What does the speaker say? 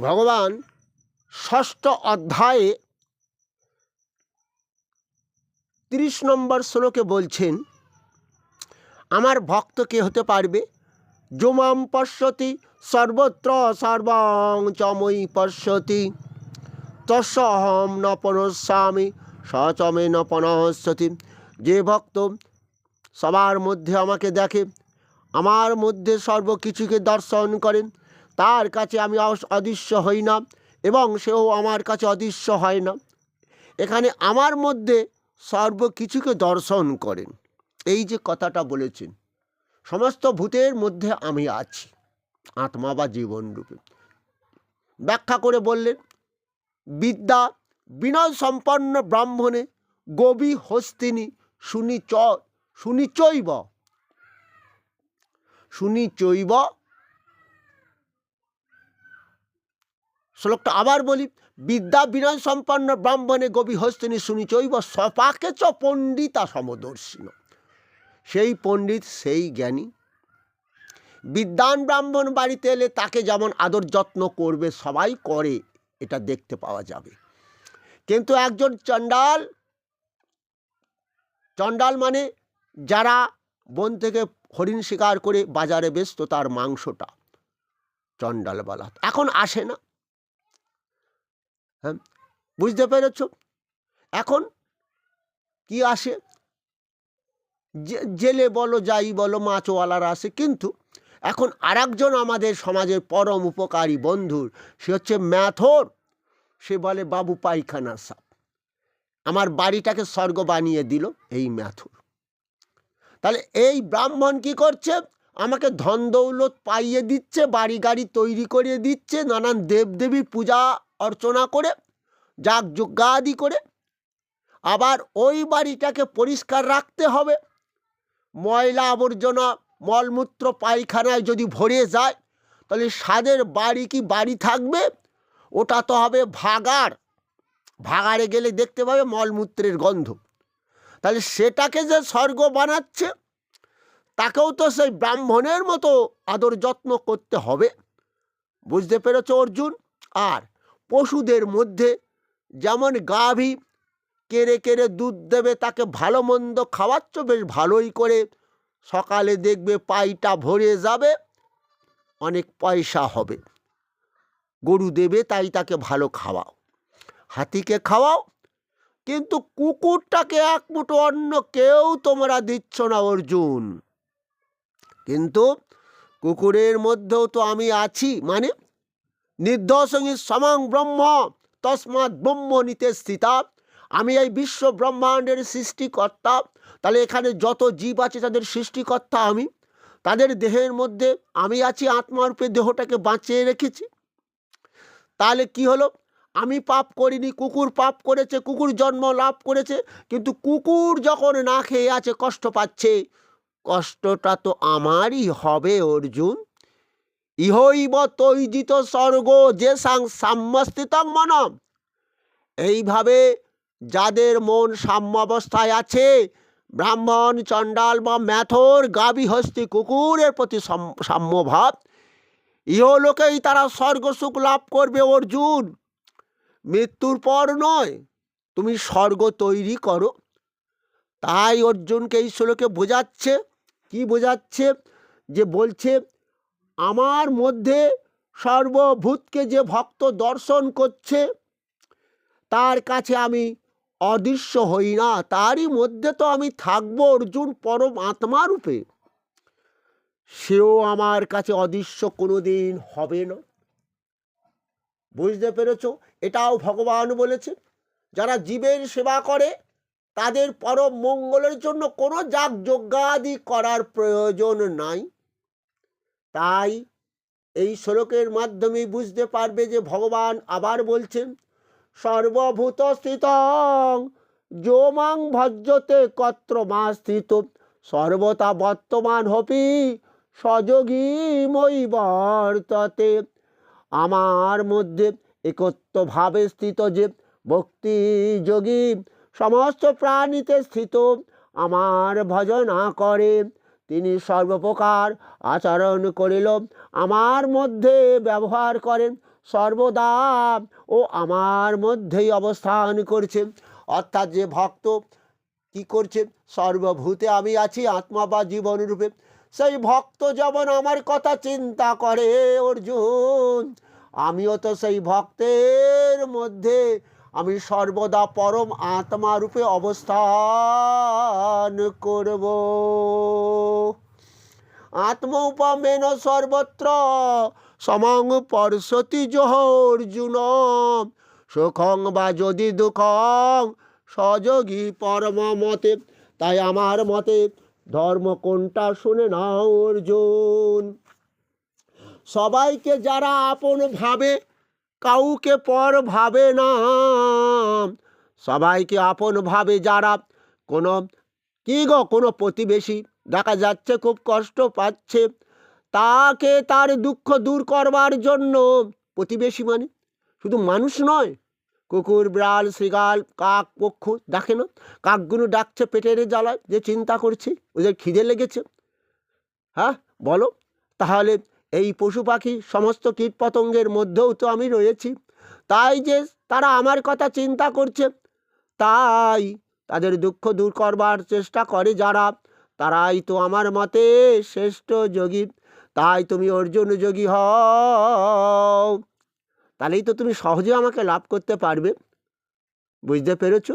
ভগবান ষষ্ঠ অধ্যায়ে 30 নম্বর শ্লোকে বলছেন, আমার ভক্ত কে হতে পারবে? যমাম পশ্যতি সর্বত্র সর্বং চময়ি পশ্যতি তস্যহম ন পনস্যামি সচমে ন পনস্যতি। যে ভক্ত সবার মধ্যে আমাকে দেখে, আমার মধ্যে সর্বকিছুকে দর্শন করেন, তার কাছে আমি অদৃশ্য হই না এবং সেও আমার কাছে অদৃশ্য হয় না। এখানে আমার মধ্যে সর্বকিছুকে দর্শন করেন, এই যে কথাটা বলেছেন, সমস্ত ভূতের মধ্যে আমি আছি আত্মা বা জীবন রূপে। ব্যাখ্যা করে বললেন, বিদ্যা বিনয় সম্পন্ন ব্রাহ্মণে গোবী হস্তিনী শুনিচৈব। শ্লোকটা আবার বলি, বিদ্যা বিনয় সম্পন্ন ব্রাহ্মণে গোবী হস্তিনী শুনিচৈব সপাকে চ পণ্ডিতা সমদর্শিন। সেই পণ্ডিত, সেই জ্ঞানী। বিদ্বান ব্রাহ্মণ বাড়িতে এলে তাকে যেমন আদর যত্ন করবে, সবাই করে, এটা দেখতে পাওয়া যাবে। কিন্তু একজন চণ্ডাল মানে যারা বন থেকে হরিণ শিকার করে বাজারে বেচত, তার মাংসটা চণ্ডাল বলা। এখন আসে না। হ্যাঁ, বুঝতে পেরেছ? এখন কি আসে? জেলে বলো, যাই বলো, মাছওয়ালারা আসে। কিন্তু এখন আরেকজন আমাদের সমাজের পরম উপকারী বন্ধুর, সে হচ্ছে ম্যাথর। সে বলে, বাবু পায়খানা সাপ, আমার বাড়িটাকে স্বর্গ বানিয়ে দিল এই ম্যাথর। তাহলে এই ব্রাহ্মণ কি করছে? আমাকে ধন দৌলত পাইয়ে দিচ্ছে, বাড়ি গাড়ি তৈরি করে দিচ্ছে, নানান দেবদেবীর পূজা অর্চনা করে, যাগ যজ্ঞাদি করে। আবার ওই বাড়িটাকে পরিষ্কার রাখতে হবে। ময়লা আবর্জনা মলমূত্র পায়খানায় যদি ভরে যায়, তাহলে সাদের বাড়ি কি বাড়ি থাকবে? ওটা তো হবে ভাগাড়। ভাগাড়ে গেলে দেখতে পাবে মলমূত্রের গন্ধ। তাহলে সেটাকে যে স্বর্গ বানাচ্ছে, তাকেও তো সেই ব্রাহ্মণের মতো আদর যত্ন করতে হবে। বুঝতে পেরেছ অর্জুন? আর পশুদের মধ্যে যেমন গাভী কেড়ে কেড়ে দুধ দেবে, তাকে ভালো মন্দ খাওয়াচ্ছ, বেশ ভালোই করে, সকালে দেখবে পাইটা ভরে যাবে, অনেক পয়সা হবে। গরু দেবে, তাই তাকে ভালো খাওয়াও, হাতিকে খাওয়াও। কিন্তু কুকুরটাকে এক মুঠো অন্ন কেউ তোমরা দিচ্ছ না অর্জুন। কিন্তু কুকুরের মধ্যেও তো আমি আছি। মানে নির্দোষী সমং ব্রহ্ম তস্মাৎ ব্রহ্ম নিতে স্থিতা। আমি এই বিশ্ব ব্রহ্মাণ্ডের সৃষ্টিকর্তা। তাহলে এখানে যত জীব আছে তাদের সৃষ্টিকর্তা আমি। তাদের দেহের মধ্যে আমি আছি, আত্মারূপে দেহটাকে বাঁচিয়ে রেখেছি। তাহলে কি হলো? আমি পাপ করিনি, কুকুর পাপ করেছে, কুকুর জন্ম লাভ করেছে। কিন্তু কুকুর যখন না খেয়ে আছে, কষ্ট পাচ্ছে, কষ্টটা তো আমারই হবে অর্জুন। ইহৈব তৈজিত স্বর্গ যে সাম্যস্থিতং মনম। এইভাবে যাদের মন সাম্য অবস্থায় আছে, ব্রাহ্মণ, চণ্ডাল বা ম্যাথর, গাভী, হস্তি, কুকুরের প্রতি সাম্যভাব, ইহলোকেই তারা স্বর্গ সুখ লাভ করবে অর্জুন। মৃত্যুর পর নয়, তুমি স্বর্গ তৈরি করো। তাই অর্জুনকে এই শ্লোকে বোঝাচ্ছে। কি বোঝাচ্ছে? যে বলছে, আমার মধ্যে সর্বভূতকে যে ভক্ত দর্শন করছে, তার কাছে আমি অদৃশ্য হই না, তারই মধ্যে তো আমি থাকবো অর্জুন, পরম আত্মা রূপে। সেও আমার কাছে অদৃশ্য কোনোদিন হবে না। বুঝতে পেরেছ? এটাও ভগবান বলেছে, যারা জীবের সেবা করে তাদের পরম মঙ্গলের জন্য কোনো যাগ যজ্ঞাদি করার প্রয়োজন নাই। তাই এই শ্লোকের মাধ্যমে বুঝতে পারবে যে ভগবান আবার বলছেন, সর্বভূত স্থিতং যো মাং ভজ্জতে কত্র মা স্থিত সর্বতা বর্তমান হপি সযোগী মই বর্ততে। আমার মধ্যে একত্বভাবে স্থিত যে ভক্তি যোগী সমস্ত প্রাণীতে স্থিত, আমার ভজনা করে, তিনি সর্বপ্রকার আচরণ করিল আমার মধ্যে ব্যবহার করেন, সর্বদা ও আমার মধ্যেই অবস্থান করছে। অর্থাৎ যে ভক্ত কি করছে, সর্বভূতে আমি আছি আত্মা বা জীবন রূপে, সেই ভক্ত যেমন আমার কথা চিন্তা করে অর্জুন, আমিও তো সেই ভক্তের মধ্যে আমি সর্বদা পরম আত্মা রূপে অবস্থান করব। আত্মৌপমেন সর্বত্র সমং পরশতি যহ অর্জুন, সুখং বা যদি দুঃখং সযোগী পরম মতে। তাই আমার মতে ধর্ম কোনটা শুনে নাও অর্জুন। সবাইকে যারা আপন ভাবে কাউকে পর ভাবে না, সবাইকে আপন ভাবে যারা, কোনো কোনো প্রতিবেশী দেখা যাচ্ছে খুব কষ্ট পাচ্ছে, তাকে তার দুঃখ দূর করবার জন্য, প্রতিবেশী মানে শুধু মানুষ নয়, কুকুর, বিড়াল, শৃগাল, কাক, পক্ষু ডাকে না? কাকগুলো ডাকছে পেটের জ্বালায়, যে চিন্তা করছে, ওদের খিদে লেগেছে। হ্যাঁ বলো, তাহলে এই পশু পাখি সমস্ত কীট পতঙ্গের মধ্যেও তো আমি রয়েছি। তাই যে তারা আমার কথা চিন্তা করছে, তাই তাদের দুঃখ দূর করবার চেষ্টা করে যারা, তারাই তো আমার মতে শ্রেষ্ঠ যোগী। তাই তুমি অর্জুন যোগী হও, তাহলেই তো তুমি সহজে আমাকে লাভ করতে পারবে। বুঝতে পেরেছো?